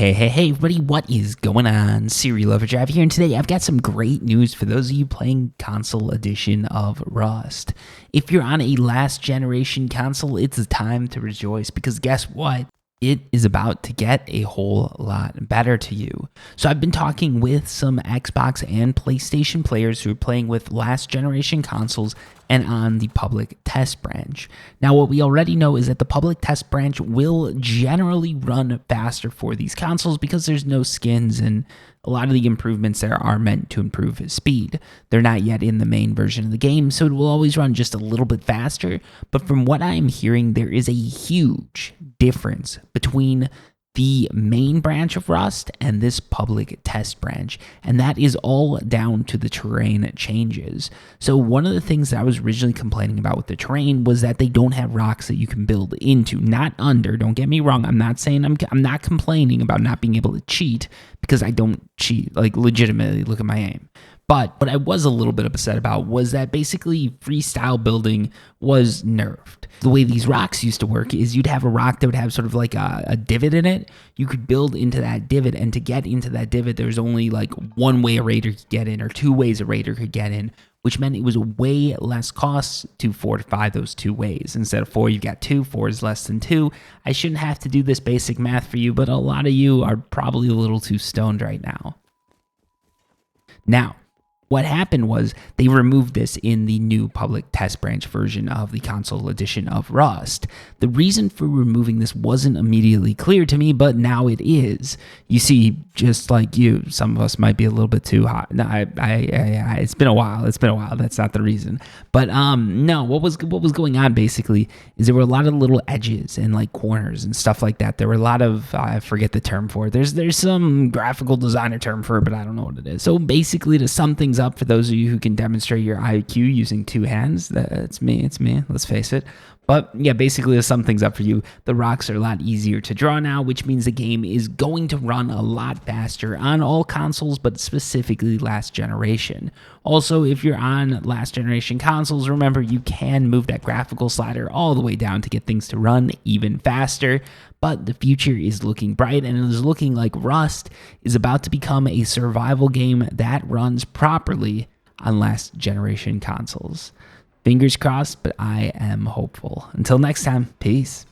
Hey, everybody, what is going on? Serial Overdrive here, and today I've got some great news for those of you playing console edition of Rust. If you're on a last generation console, it's time to rejoice because guess what? It is about to get a whole lot better to you. So I've been talking with some Xbox and PlayStation players who are playing with last generation consoles and on the public test branch. Now, what we already know is that the public test branch will generally run faster for these consoles because there's no skins, and a lot of the improvements there are meant to improve his speed. They're not yet in the main version of the game, so it will always run just a little bit faster. But from what I'm hearing, there is a huge difference between the main branch of Rust and this public test branch, and that is all down to the terrain changes. So one of the things that I was originally complaining about with the terrain was that they don't have rocks that you can build into, not under. Don't get me wrong, I'm not saying I'm not complaining about not being able to cheat, because I don't cheat, like legitimately. Look at my aim. But what I was a little bit upset about was that basically freestyle building was nerfed. The way these rocks used to work is you'd have a rock that would have sort of like a divot in it. You could build into that divot, and to get into that divot, there's only like one way a raider could get in, or two ways a raider could get in, which meant it was way less cost to fortify those two ways. Instead of 4, you've got 2. 4 is less than 2. I shouldn't have to do this basic math for you, but a lot of you are probably a little too stoned right now. Now, what happened was they removed this in the new public test branch version of the console edition of Rust. The reason for removing this wasn't immediately clear to me, but now it is. You see, just like you, some of us might be a little bit too hot. No, it's been a while. That's not the reason. But no, what was going on basically is there were a lot of little edges and like corners and stuff like that. There were a lot of I forget the term for it. There's some graphical designer term for it, but I don't know what it is. So basically, to sum things up for those of you who can demonstrate your IQ using 2 hands, it's me, let's face it. But yeah, basically to sum things up for you, the rocks are a lot easier to draw now, which means the game is going to run a lot faster on all consoles, but specifically last generation. Also, if you're on last generation consoles, remember you can move that graphical slider all the way down to get things to run even faster. But the future is looking bright, and it is looking like Rust is about to become a survival game that runs properly on last generation consoles. Fingers crossed, but I am hopeful. Until next time, peace.